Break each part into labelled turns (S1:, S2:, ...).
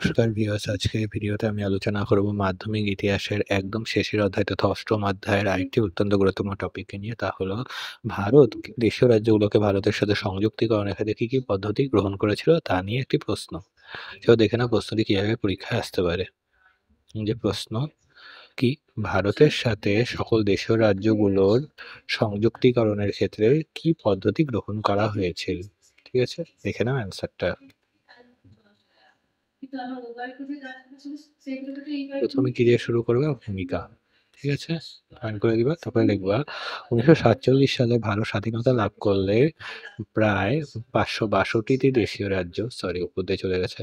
S1: নমস্কার ভিউয়ার্স, আজকে এই ভিডিওতে আমি আলোচনা করব মাধ্যমিক ইতিহাসের একদম শেষের অধ্যায় তথা অষ্টম অধ্যায়ের আরেকটি অত্যন্ত গুরুত্বপূর্ণ টপিককে নিয়ে। তা হলো ভারত দেশীয় রাজ্যগুলোকে ভারতের সাথে সংযুক্তিকরণের ক্ষেত্রে কি পদ্ধতি গ্রহণ করেছিল তা নিয়ে একটি প্রশ্ন। সেও দেখে নাও প্রশ্নটি কিভাবে পরীক্ষায় আসতে পারে। যে প্রশ্ন কি, ভারতের সাথে সকল দেশীয় রাজ্যগুলোর সংযুক্তিকরণের ক্ষেত্রে কি পদ্ধতি গ্রহণ করা হয়েছিল। ঠিক আছে, দেখে নাও অ্যান্সারটা। প্রথমে কি দিয়ে শুরু করবে? ভূমিকা। ঠিক আছে, পয়েন্ট করে দিবা, তারপরে লিখবা 1947 সালে ভারত স্বাধীনতা লাভ করলে প্রায় 562টি দেশীয় রাজ্য, সরি উপর দিয়ে চলে গেছে,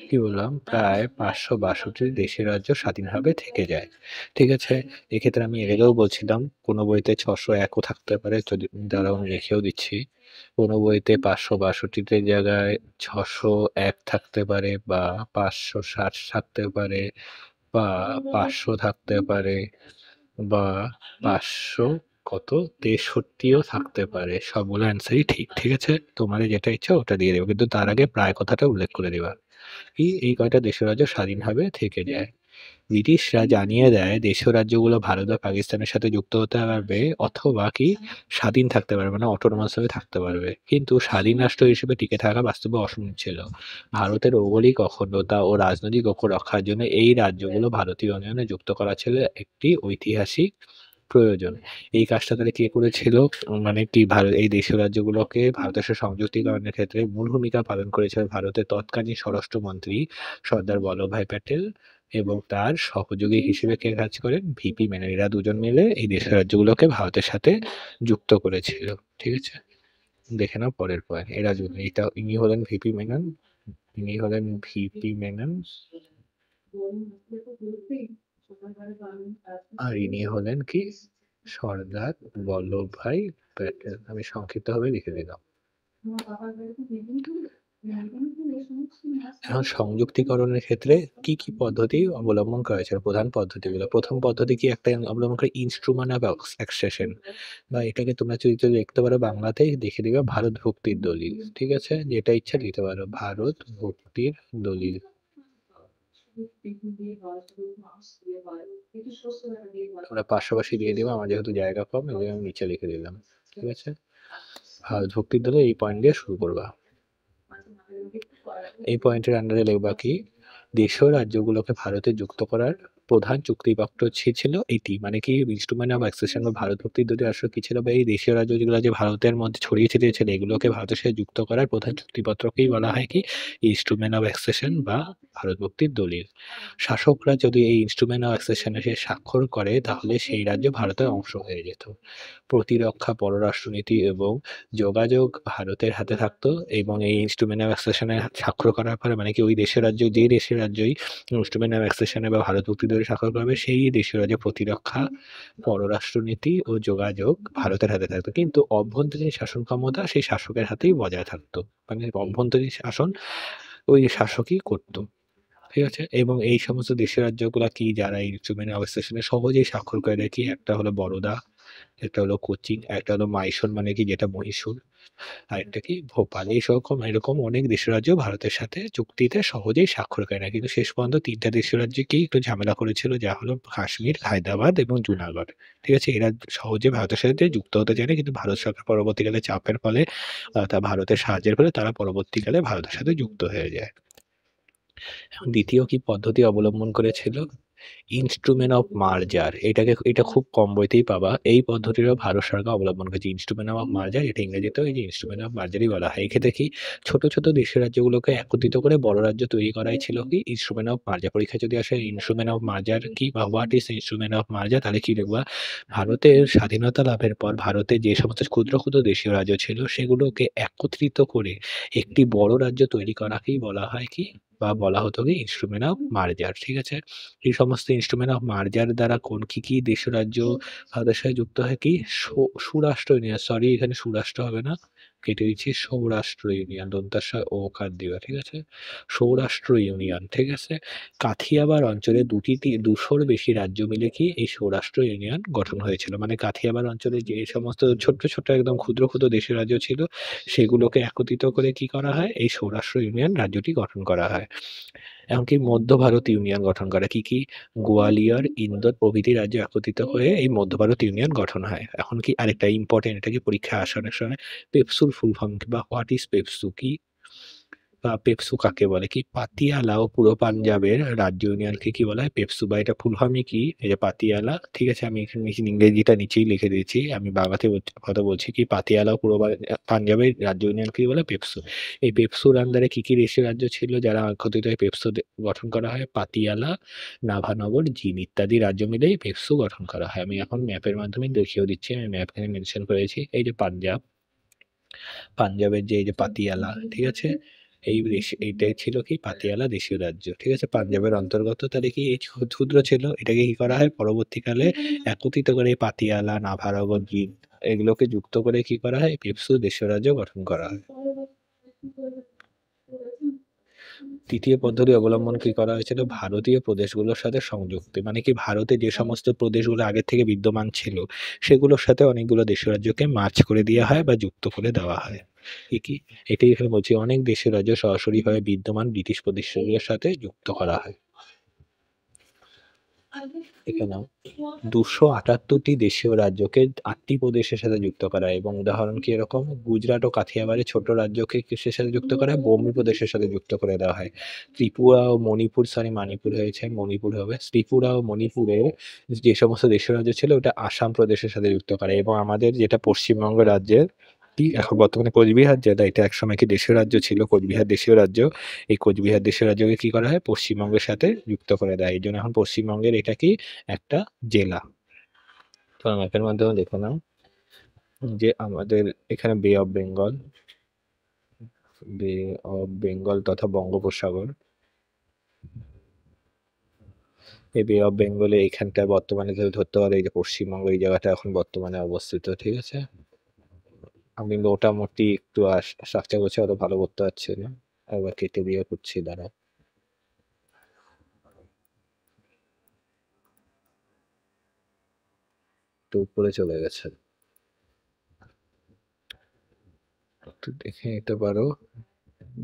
S1: কি বললাম, প্রায় 562টি দেশীয় রাজ্য স্বাধীনভাবে থেকে যায়। ঠিক আছে, এক্ষেত্রে আমি এর আগেও বলছিলাম কোনো বইতে 601ও থাকতে পারে, যদি দ্বারা আমি লিখেও দিচ্ছি। কোনো বইতে 562টির জায়গায় 601 থাকতে পারে, বা 560 থাকতে পারে, বা 500 থাকতে পারে, বা 500 কত 63ও থাকতে পারে। সবগুলো অ্যান্সারই ঠিক। ঠিক আছে, তোমার যেটা ইচ্ছা ওটা দিয়ে দেবো, কিন্তু তার আগে প্রায় কথাটা উল্লেখ করে দিবা। এই কয়টা দেশীয় রাজ্য স্বাধীনভাবে থেকে যায়। ব্রিটিশরা জানিয়ে দেয় দেশীয় রাজ্যগুলো ভারত বা পাকিস্তানের সাথে যুক্ত হতে পারবে, অথবা কি স্বাধীন থাকতে পারবে, মানে অটোনমাস ভাবে থাকতে পারবে। কিন্তু স্বাধীন রাষ্ট্র হিসেবে টিকে থাকা বাস্তবে অসম্ভব ছিল। ভারতের ভৌগোলিক অখণ্ডতা ও রাজনৈতিক ঐক্য রক্ষার জন্য এই রাজ্যগুলো ভারতীয় ইউনিয়নে যুক্ত করা ছিল একটি ঐতিহাসিক প্রয়োজন। এই কাজটা তাহলে কে করেছিল? মানে কি ভারত এই দেশীয় রাজ্যগুলোকে ভারতের সাথে সংযুক্তিকরণের ক্ষেত্রে মূল ভূমিকা পালন করেছিল ভারতের তৎকালীন স্বরাষ্ট্রমন্ত্রী সর্দার বল্লভভাই প্যাটেল, এবং তার সহযোগী হিসেবে কে কাজ করেন? ভিপি মেনন। এরা দুজন মিলে এই দেশের রাজ্যগুলোকে ভারতের সাথে যুক্ত করেছিল। ঠিক আছে, দেখে নাও পরের পয়েন্ট। এরা দুজন, ইনি হলেন ভিপি মেনন, ইনি হলেন ভিপি মেনন, আর ইনি হলেন কি? সর্দার বল্লভভাই প্যাটেল। আমি সংক্ষিপ্তভাবে লিখে দিলাম। এখন সংযুক্তিকরণের ক্ষেত্রে কি কি পদ্ধতি অবলম্বন করা হয়েছিল? প্রধান পদ্ধতিগুলো, প্রথম পদ্ধতি কি একটা অবলম্বন করে ইনস্ট্রুমেন্ট অফ অ্যাক্সেশন, বা এটাকে তোমরা যদি লিখতে পারো বাংলাতেই দেখে দিবে ভারত ভক্তির দলিল। ঠিক আছে, যেটা ইচ্ছা দিতে পারো, ভারত ভক্তির দলিল। তোমরা পাশাপাশি দিয়ে দিবে, আমার যেহেতু জায়গা কম এই জন্য আমি নিচে লিখে দিলাম। ঠিক আছে, ভারত ভক্তির দলিল এই পয়েন্ট দিয়ে শুরু করবা। এই পয়েন্টের আন্ডারে লিখবা কি, দেশীয় রাজ্যগুলোকে ভারতে যুক্ত করার প্রধান চুক্তিপত্র ছিল এটি, মানে কি ইনস্ট্রুমেন্ট অফ অ্যাক্সেশন বা ভারত ভক্তির দুটি আসলে কি ছিল, বা এই দেশীয় রাজ্য যেগুলো যে ভারতের মধ্যে ছড়িয়ে ছিটিয়ে ছিল এগুলোকে ভারতের সাথে যুক্ত করার প্রধান চুক্তিপত্রকেই বলা হয় কি ইনস্ট্রুমেন্ট অফ অ্যাক্সেশন বা ভারত ভক্তির দলিল। শাসকরা যদি এই ইনস্ট্রুমেন্ট অফ অ্যাক্সেশনে সে স্বাক্ষর করে তাহলে সেই রাজ্য ভারতের অংশ হয়ে যেত। প্রতিরক্ষা, পররাষ্ট্রনীতি এবং যোগাযোগ ভারতের হাতে থাকতো, এবং এই ইনস্ট্রুমেন্ট অফ অ্যাক্সেশনে স্বাক্ষর করার পরে মানে কি ওই দেশের রাজ্য, যে দেশের রাজ্যই ইনস্ট্রুমেন্ট অফ অ্যাক্সেশনে বা ভারত চুক্তি ধরে স্বাক্ষর করবে সেই দেশের রাজ্যে প্রতিরক্ষা, পররাষ্ট্রনীতি ও যোগাযোগ ভারতের হাতে থাকতো, কিন্তু অভ্যন্তরীণ শাসন ক্ষমতা সেই শাসকের হাতেই বজায় থাকতো। মানে অভ্যন্তরীণ শাসন ওই শাসকই করতো। ঠিক আছে, এবং এই সমস্ত দেশের রাজ্যগুলা কি যারা এই ইনস্ট্রুমেন্ট অফ অ্যাক্সেশনে সহজেই স্বাক্ষর করে দেয় কি, একটা হলো বরোদা, একটা হলো কোচিন, একটা হলো মাইসোর মানে কি যেটা মহীশূর, আরেকটা কি ভোপাল। এই সকম এরকম অনেক দেশের রাজ্য ভারতের সাথে চুক্তিতে সহজেই স্বাক্ষর করে না, কিন্তু শেষ পর্যন্ত তিনটা দেশের রাজ্যকেই একটু ঝামেলা করেছিল, যা হলো কাশ্মীর, হায়দ্রাবাদ এবং জুনাগড়। ঠিক আছে, এরা সহজে ভারতের সাথে যুক্ত হতে চায় না, কিন্তু ভারত সরকার পরবর্তীকালে চাপের ফলে তা ভারতের সাহায্যের ফলে তারা পরবর্তীকালে ভারতের সাথে যুক্ত হয়ে যায়। এখন দ্বিতীয় কি পদ্ধতি অবলম্বন করেছিল? Instrument of merger. এটা খুব কম বইতেই পাবা। এই পদ্ধতিরও ভারত সরকার অবলম্বন করেছে। ইনস্ট্রুমেন্ট অফ মার্জার, এটা ইংরেজিতেও এই যে ইনস্ট্রুমেন্ট অফ মার্জারই বলা হয়। এক্ষেত্রে কি ছোট ছোট দেশের রাজ্যগুলোকে একত্রিত করে বড় রাজ্য তৈরি করাই ছিল কি ইনস্ট্রুমেন্ট অফ মার্জার। পরীক্ষায় যদি আসে ইনস্ট্রুমেন্ট অফ মার্জার কি বা হোয়াট ইজ ইনস্ট্রুমেন্ট অফ মার্জার, তাহলে কি লিখবা? ভারতের স্বাধীনতা লাভের পর ভারতে যে সমস্ত ক্ষুদ্র ক্ষুদ্র দেশীয় রাজ্য ছিল সেগুলোকে একত্রিত করে একটি বড় রাজ্য তৈরি করাকেই বলা হয় কি, বা বলা হতো কি ইনস্ট্রুমেন্ট অফ মার্জার। ঠিক আছে, এই সমস্ত ইনস্ট্রুমেন্ট অফ মার্জার দ্বারা কি দেশ রাজ্য ভারতের সাথে যুক্ত হয় কি সুরাষ্ট্র ইউনিয়ন, সরি এখানে সুরাষ্ট্র হবে না, কেটে দিচ্ছি সৌরাষ্ট্র ইউনিয়ন, দন্তাস্ব ওকার দিবা, ঠিক আছে? সৌরাষ্ট্র ইউনিয়ন, ঠিক আছে? কাথিয়াবাড় অঞ্চলে ২০০র বেশি রাজ্য মিলে কি এই সৌরাষ্ট্র ইউনিয়ন গঠন হয়েছিল। মানে কাথিয়াবাড় অঞ্চলে যে সমস্ত ছোট্ট, ছোট্ট একদম ক্ষুদ্র, ক্ষুদ্র দেশের রাজ্য ছিল সেগুলোকে একত্রিত করে কি করা হয়? এই সৌরাষ্ট্র ইউনিয়ন রাজ্যটি গঠন করা হয়। এমনকি মধ্য ভারত ইউনিয়ন গঠন করে। কি? গোয়ালিয়র, ইন্দোর প্রভৃতি রাজ্য একত্রিত হয়ে এই মধ্য ভারত ইউনিয়ন গঠন হয়। এখন কি আরেকটা ইম্পোর্টেন্ট, এটা কি পরীক্ষায় আসে অনেক সময়। পেপসুর ফুল ফর্ম কি বা হোয়াট ইজ পেপসু কি? বা পেপসু কাকে বলে? কি পাতিয়ালা ও পূর্ব পাঞ্জাবের রাজ্য ইউনিয়নকে কি বলা হয়? পেপসু। বা এটা ফুল ফর্মই কি? এই যে পাতিয়ালা, ঠিক আছে? আমি এখানে ইংরেজিটা নিচেই লিখে দিয়েছি। আমি বাংলাতে কথা বলছি কি পাতিয়ালা ও পূর্ব পাঞ্জাবের রাজ্য ইউনিয়নকে কি বলে? পেপসু। এই পেপসুর আন্ডারে কি দেশের রাজ্য ছিল যারা একত্রিত হয়ে পেপসু গঠন করা হয়? পাতিয়ালা, নাভানগর, জিন ইত্যাদি রাজ্য মিলেই পেপসু গঠন করা হয়। আমি এখন ম্যাপের মাধ্যমে দেখিয়েও দিচ্ছি। আমি ম্যাপ এখানে মেনশন করেছি। এই যে পাঞ্জাব, পাঞ্জাবের যে এই যে পাতিয়ালা, ঠিক আছে? এইটাই ছিল কি পাতিয়ালা দেশীয় রাজ্য, ঠিক আছে? পাঞ্জাবের অন্তর্গত, তাহলে কি এই ক্ষুদ্র ছিল, এটাকে কি করা হয় পরবর্তীকালে একত্রিত করে এই পাতিয়ালা, নাভারগঞ্জ, জিন্দ এগুলোকে যুক্ত করে কি করা হয়? পেপসু দেশীয় রাজ্য গঠন করা হয়। তৃতীয় পদ্ধতি অবলম্বন কি করা হয়েছিল? ভারতীয় প্রদেশগুলোর সাথে সংযুক্তি। মানে কি ভারতে যে সমস্ত প্রদেশগুলো আগে থেকে বিদ্যমান ছিল সেগুলোর সাথে অনেকগুলো দেশীয় রাজ্যকে মার্চ করে দেওয়া হয় বা যুক্ত করে দেওয়া হয়। কি? এটাই এখানে বলছি, অনেক দেশীয় রাজ্য সরাসরিভাবে বিদ্যমান ব্রিটিশ প্রদেশগুলোর সাথে যুক্ত করা হয়। এখানেও ২৭৮টি দেশীয় রাজ্যকে ৮টি প্রদেশের সাথে যুক্ত করা হয় এবং উদাহরণ কি এরকম? গুজরাট ও কাথিয়াবাড়ি ছোট রাজ্যকে কিসের সাথে যুক্ত করা হয়? বমি প্রদেশের সাথে যুক্ত করে দেওয়া হয়। ত্রিপুরা ও মণিপুর, সরি মানিপুর হয়েছে, মণিপুর হবে। ত্রিপুরা ও মণিপুরের যে সমস্ত দেশীয় রাজ্য ছিল ওটা আসাম প্রদেশের সাথে যুক্ত করে এবং আমাদের যেটা পশ্চিমবঙ্গ রাজ্যের কি এখন বর্তমানে কোচবিহার জেলা, এটা একসময় কি দেশীয় রাজ্য ছিল, কোচবিহার দেশীয় রাজ্য। এই কোচবিহার দেশীয় রাজ্যকে কি করা হয়? পশ্চিমবঙ্গের সাথে যুক্ত করে দেয়। এই জন্য এখন পশ্চিমবঙ্গের এটা কি একটা জেলা। তো ম্যাপের মাধ্যমে দেখে নাও যে আমাদের এখানে বে অফ বেঙ্গল তথা বঙ্গোপসাগর, এই বে অফ বেঙ্গলে এইখানটা বর্তমানে কেউ ধরতে পারে এই যে পশ্চিমবঙ্গ, এই জায়গাটা এখন বর্তমানে অবস্থিত, ঠিক আছে? আমি মোটামুটি একটু স্ট্রাকচার করছি, অত ভালো করতে পারছি না, একবার কেটে দিয়ে করছি, দাঁড়াও। একটু উপরে চলে গেছে, একটু দেখে নিতে পারো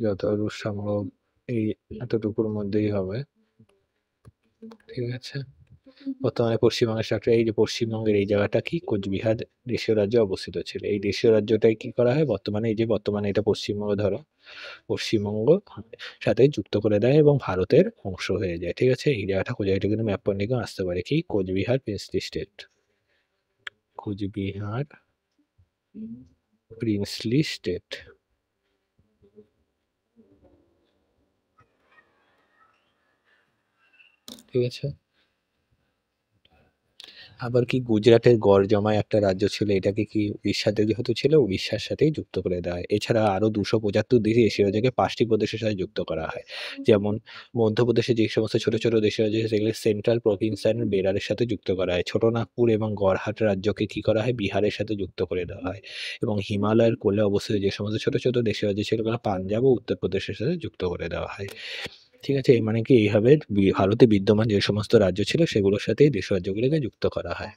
S1: যতদূর সম্ভব। এই এতটুকুর মধ্যেই হবে, ঠিক আছে? বর্তমানে পশ্চিমবঙ্গের স্ট্রাকচার, এই যে পশ্চিমবঙ্গের এই জায়গাটা কি কোচবিহার দেশীয় রাজ্যে অবস্থিত ছিল। এই দেশীয় রাজ্যটাই কি করা হয় বর্তমানে, এই যে বর্তমানে এটা পশ্চিমবঙ্গ, ধরো পশ্চিমবঙ্গ সাথে যুক্ত করে দেয় এবং ভারতের অংশ হয়ে যায়, ঠিক আছে? এই জায়গাটা কোচবিহার, কিন্তু ম্যাপ পয়েন্টিংও আসতে পারে কি Cooch Behar princely state, Cooch Behar princely state, ঠিক আছে? আবার কি গুজরাটের গড়জমায় একটা রাজ্য ছিল, এটাকে কি উড়িষ্যাতে যেহেতু ছিল উড়িষ্যার সাথেই যুক্ত করে দেওয়া হয়। এছাড়া আরো ২৭৫ দেশীয় রাজ্যকে ৫টি প্রদেশের সাথে যুক্ত করা হয়। যেমন মধ্যপ্রদেশে যে সমস্ত ছোট ছোট দেশীয় রাজ্য আছে সেগুলো সেন্ট্রাল প্রভিন্স অ্যান্ড বেরারের সাথে যুক্ত করা হয়। ছোটনাগপুর এবং গড়হাট রাজ্যকে কি করা হয়? বিহারের সাথে যুক্ত করে দেওয়া হয় এবং হিমালয়ের কোলে অবস্থিত যে সমস্ত ছোট ছোট দেশীয় রাজ্য ছিল ওগুলো পাঞ্জাব ও উত্তরপ্রদেশের সাথে যুক্ত করে দেওয়া হয়। ঠিক আছে? মানে কি এইভাবে ভারতে বিদ্যমান যে সমস্ত রাজ্য ছিল সেগুলোর সাথেই দেশ রাজ্যগুলিকে যুক্ত করা হয়।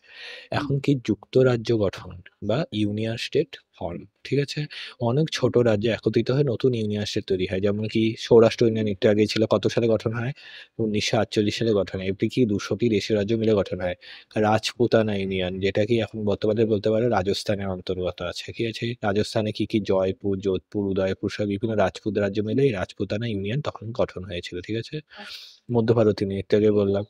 S1: এখন কি যুক্তরাজ্য গঠন বা ইউনিয়ন স্টেট ফর্ম, ঠিক আছে? অনেক ছোট রাজ্য একত্রিত হয়ে নতুন ইউনিয়ন স্টেট তৈরি হয়। যেমন কি সৌরাষ্ট্র ইউনিয়ন একটু আগে ছিল, কত সালে গঠন হয়? ১৯৪৮ সালে গঠন হয়। এটি কি ২০০টি দেশীয় রাজ্য মিলে গঠন হয়। রাজপুতানা ইউনিয়ন, যেটা কি এখন বর্তমানে বলতে পারো রাজস্থানের অন্তর্গত আছে। ঠিক আছে? রাজস্থানে কি জয়পুর, যোধপুর, উদয়পুর সহ বিভিন্ন রাজপুত রাজ্য মিলে এই রাজপুতানা ইউনিয়ন তখন গঠন হয়েছিল। ঠিক আছে? মধ্য ভারত ইউনিয়ন, একটু আগে বললাম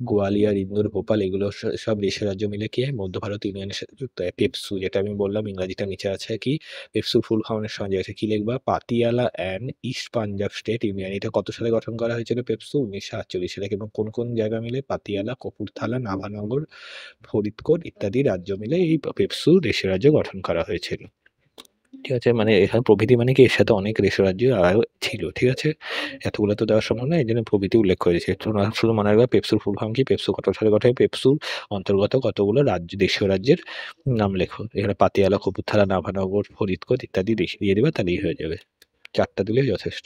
S1: গোয়ালিয়র, ইন্দোর, ভোপাল এগুলো সব দেশের রাজ্য মিলে কি হয়? মধ্য ভারত ইউনিয়নের সাথে যুক্ত হয়। পেপসু, যেটা আমি বললাম ইংরেজিটা নিচে আছে কি? পেপসু ফুল ফর্মের সঙ্গে আছে কি লিখবা? Patiala and east Punjab state union. এটা কত সালে গঠন করা হয়েছিল পেপসু? ১৯৪৮ সালে। এবং কোন কোন জায়গা মিলে? পাতিয়ালা, কপুরথালা, নাভানগর, ফরিদকোট ইত্যাদি রাজ্য মিলে এই পেপসু দেশের রাজ্য গঠন করা হয়েছিল। ঠিক আছে? মানে এখানে প্রভৃতি মানে কি এর সাথে অনেক রাজ্য আরও ছিল। ঠিক আছে? এতগুলো তো দেওয়া সম্ভব নয়। এজন্য প্রভৃতি উল্লেখ করেছি। শুধু মনে রাখবা পেপসুর ফুল ফর্ম কি? পেপসু কত সালে গঠন হয়? পেপসুর অন্তর্গত কতগুলো দেশীয় রাজ্যের নাম লেখো। এখানে পাতিয়ালা, কপুরথালা, নাভানগর, ফরিদকোট ইত্যাদি দিয়ে দিবা তাহলেই হয়ে যাবে। ৪ টা দিলেই যথেষ্ট।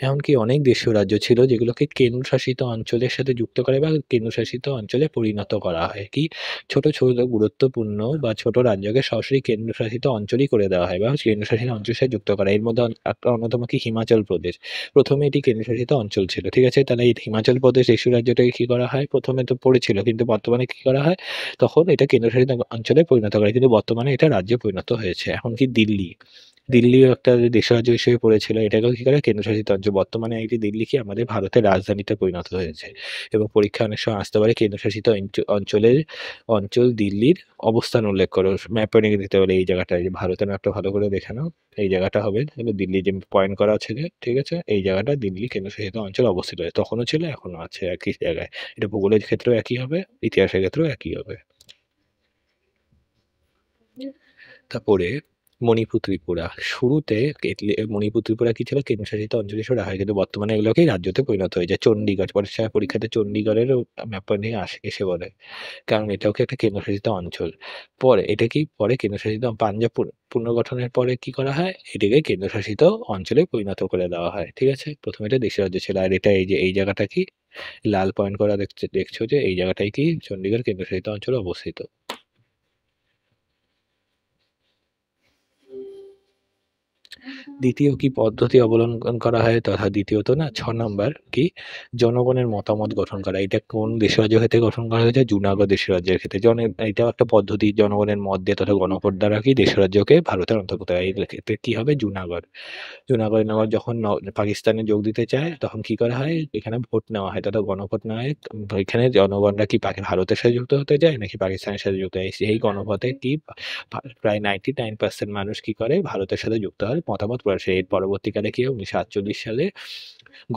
S1: এমনকি অনেক দেশীয় রাজ্য ছিল যেগুলোকে কেন্দ্রশাসিত অঞ্চলের সাথে যুক্ত করে বা কেন্দ্রশাসিত অঞ্চলে পরিণত করা হয়। কি ছোট, ছোট গুরুত্বপূর্ণ বা ছোট রাজ্যকে সরাসরি কেন্দ্রশাসিত অঞ্চলই করে দেওয়া হয় বা কেন্দ্রশাসিত অঞ্চলের সাথে যুক্ত করা। এর মধ্যে একটা অন্যতম কি হিমাচল প্রদেশ। ১ম এ এটি কেন্দ্রশাসিত অঞ্চল ছিল। ঠিক আছে? তাহলে এই হিমাচল প্রদেশ দেশীয় রাজ্যটাকে কি করা হয়? ১ম এ তো পড়েছিল কিন্তু বর্তমানে কি করা হয়? তখন এটা কেন্দ্রশাসিত অঞ্চলে পরিণত করে। কিন্তু বর্তমানে এটা রাজ্যে পরিণত হয়েছে। এখন কি দিল্লি। দিল্লিও একটা দেশ রাজ্য হিসেবে পড়েছিল। এটাকেও কি করে কেন্দ্রশাসিত অঞ্চল। বর্তমানে এটি দিল্লি কি আমাদের ভারতের রাজধানীতে পরিণত হয়েছে। এবং পরীক্ষায় অনেক সময় আসতে পারে কেন্দ্রশাসিত অঞ্চল দিল্লির অবস্থান উল্লেখ করো। ম্যাপে লিখে দিতে পারে এই জায়গাটায় যে ভারতের ম্যাপটা ভালো করে দেখে নাও। এই জায়গাটা হবে দিল্লি যে পয়েন্ট করা আছে যে ঠিক আছে? এই জায়গাটা দিল্লি কেন্দ্রশাসিত অঞ্চল অবস্থিত। তখনও ছিল এখনো আছে একই জায়গায়। এটা ভূগোলের ক্ষেত্রেও একই হবে, ইতিহাসের ক্ষেত্রেও একই হবে। তারপরে মণিপুর, ত্রিপুরা। শুরুতে মণিপুর, ত্রিপুরা কি ছিল? কেন্দ্রশাসিত অঞ্চল হিসেবে রাখা হয়। কিন্তু বর্তমানে এগুলোকেই রাজ্যতে পরিণত হয়ে যায়। চণ্ডীগড় পরীক্ষাতে চণ্ডীগড়েরও ব্যাপার নিয়ে এসে বলে। কারণ এটাও কি একটা কেন্দ্রশাসিত অঞ্চল। পরে কেন্দ্রশাসিত পাঞ্জাব পুনর্গঠনের পরে কি করা হয়? এটিকে কেন্দ্রশাসিত অঞ্চলে পরিণত করে দেওয়া হয়। ঠিক আছে? ১ম এটা দেশের রাজ্য ছিল। আর এটা এই যে এই জায়গাটা কি লাল পয়েন্ট করা দেখছো যে এই জায়গাটাই কি চণ্ডীগড় কেন্দ্রশাসিত অঞ্চলে অবস্থিত। দ্বিতীয় কি পদ্ধতি অবলম্বন করা হয় তথা দ্বিতীয়ত না ৬ নাম্বার কি জনগণের মতামত গঠন করা। এটা কোন দেশের রাজ্য ক্ষেত্রে গঠন করা হয়েছে? জুনাগড় দেশের রাজ্যের ক্ষেত্রে। এটাও একটা পদ্ধতি জনগণের মত দিয়ে তথা গণভোট দ্বারা কি দেশের রাজ্যকে ভারতের অন্তর্ভুক্ত হয়। এই ক্ষেত্রে কি হবে? জুনাগড়। জুনাগড়ে নেওয়ার যখন পাকিস্তানে যোগ দিতে চায় তখন কি করা হয়? এখানে ভোট নেওয়া হয় তথা গণভোট নেওয়া হয়। এখানে জনগণরা কি ভারতের সাথে যুক্ত হতে চায় নাকি পাকিস্তানের সাথে যুক্ত হয়? এই গণভোটে কি প্রায় 99% মানুষ কি করে? ভারতের সাথে যুক্ত হয় মতামত প্রকাশ। এর পরবর্তীকালে কি হয়? ১৯৪৮ সালে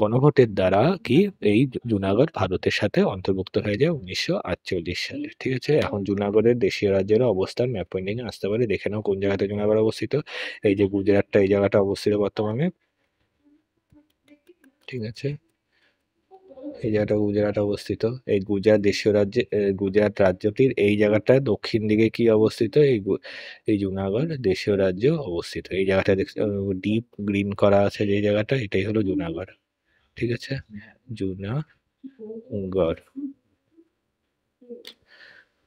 S1: গণভোটের দ্বারা কি এই জুনাগড় ভারতের সাথে অন্তর্ভুক্ত হয়ে যায় ১৯৪৮ সালে। ঠিক আছে? এখন জুনাগড়ের দেশীয় রাজ্যের অবস্থান ম্যাপ পয়েন্টিং এ আসতে পারে। দেখে নাও কোন জায়গাতে জুনাগড় অবস্থিত। এই যে গুজরাটটা এই জায়গাটা অবস্থিত বর্তমানে। ঠিক আছে? এই জায়গাটা গুজরাটে অবস্থিত। এই গুজরাট রাজ্যটির এই জায়গাটায় দক্ষিণ দিকে কি অবস্থিত? এই জুনাগড় দেশীয় রাজ্য অবস্থিত। এই জায়গাটা ডিপ গ্রিন করা আছে যে জায়গাটা এটাই হলো জুনাগড়। ঠিক আছে? জুনাগড়।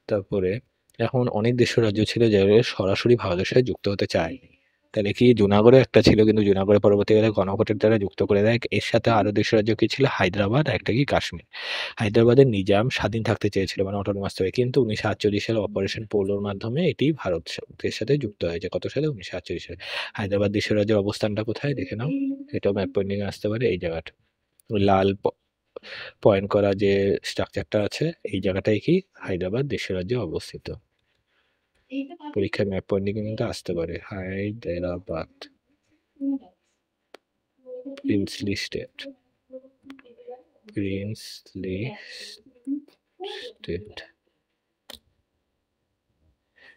S1: তারপরে এখন অনেক দেশীয় রাজ্য ছিল যেগুলো সরাসরি ভারতের সাথে যুক্ত হতে চায়নি। তাহলে কি জুনাগড়ে একটা ছিল কিন্তু জুনাগড়ে পরবর্তীকালে গণভোটের দ্বারা যুক্ত করে দেয়। এর সাথে আরো দেশীয় রাজ্য কি ছিল? হায়দ্রাবাদ আর একটা কি কাশ্মীর। হায়দ্রাবাদের নিজাম স্বাধীন থাকতে চেয়েছিল মানে অটোনমাস থেকে। কিন্তু ১৯৪৮ সালে অপারেশন পোলোর মাধ্যমে এটি ভারতের সাথে যুক্ত হয়েছে। কত সালে? ১৯৪৮ সালে। হায়দ্রাবাদ দেশীয় রাজ্যের অবস্থানটা কোথায় দেখে নাও। এটাও ম্যাপ পয়েন্টিং এ আসতে পারে এই জায়গাটা। লাল পয়েন্ট করা যে স্ট্রাকচারটা আছে এই জায়গাটাই কি হায়দ্রাবাদ দেশীয় রাজ্যে অবস্থিত। পরীক্ষায় ম্যাপ পয়েন্টিং কিন্তু আসতে পারে। Hyderabad princely state. Princely state.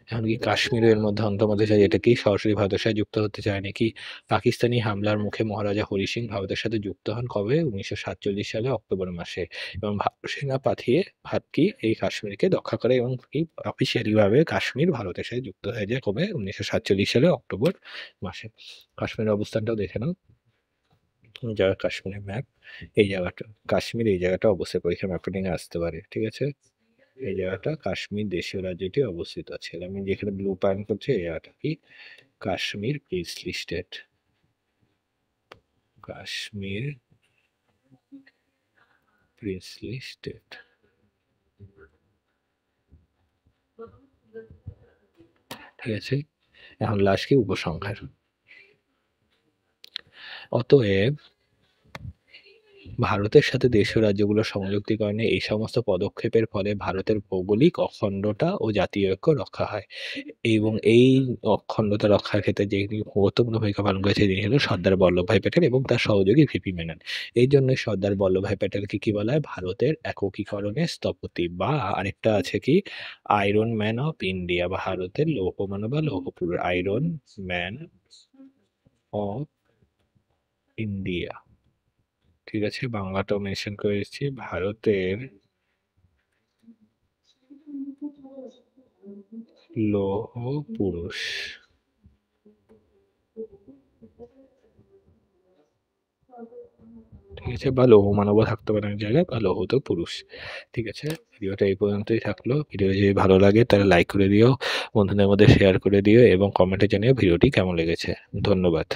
S1: এমনকি কাশ্মীরও এর মধ্যে অন্যতম হতে চায় এটা কি সরাসরি ভারতের সাথে যুক্ত হতে চায় নাকি পাকিস্তানি হামলার মুখে মহারাজা হরি সিং ভারতের সাথে যুক্ত হন কবে? ১৯৪৭ সালে অক্টোবর মাসে এবং সেনা পাঠিয়ে কি এই কাশ্মীরকে রক্ষা করে এবং কি অফিসিয়ালি ভাবে কাশ্মীর ভারতের সাথে যুক্ত হয়ে যায় কবে? ১৯৪৭ সালে অক্টোবর মাসে। কাশ্মীরের অবস্থানটাও দেখে নাও। জায়গা কাশ্মীরের ম্যাপ এই জায়গাটা কাশ্মীর এই জায়গাটা অবশ্যই পরীক্ষা ম্যাপিং এ আসতে পারে। ঠিক আছে? এই জায়গাটা কাশ্মীর দেশীয় রাজ্যটি অবস্থিত আছে। আমি যেখানে ব্লু পয়েন্ট করছি এই জায়গাটা কি Kashmir princely state. Kashmir princely state. ঠিক আছে? এখন লাস্ট কি উপসংহার। অতএব ভারতের সাথে দেশীয় রাজ্যগুলোর সংযুক্তিকরণে এই সমস্ত পদক্ষেপের ফলে ভারতের ভৌগোলিক অখণ্ডতা ও জাতীয় ঐক্য রক্ষা হয় এবং এই অখণ্ডতা রক্ষার ক্ষেত্রে যিনি গুরুত্বপূর্ণ ভূমিকা পালন করেছে তিনি হলেন সর্দার বল্লভভাই প্যাটেল এবং তার সহযোগী ভিপি মেনন। এই জন্যই সর্দার বল্লভভাই প্যাটেলকে কি বলা হয়? ভারতের একীকরণের স্থপতি বা আরেকটা আছে কি আয়রন ম্যান অফ ইন্ডিয়া, ভারতের লৌহ মানব বা লৌহ পুরুষ, আয়রন ম্যান অফ ইন্ডিয়া। ঠিক আছে, বাংলাটাও মেনশন করে দিচ্ছি, ভারতের লৌহ পুরুষ। ঠিক আছে, বা লৌহ মানবও থাকতে পারে অনেক জায়গায়, বা লৌহত পুরুষ। ঠিক আছে, ভিডিওটা এই পর্যন্তই থাকলো। ভিডিও যদি ভালো লাগে তাহলে লাইক করে দিও, বন্ধুদের মধ্যে শেয়ার করে দিও এবং কমেন্টে জানিও ভিডিওটি কেমন লেগেছে। ধন্যবাদ।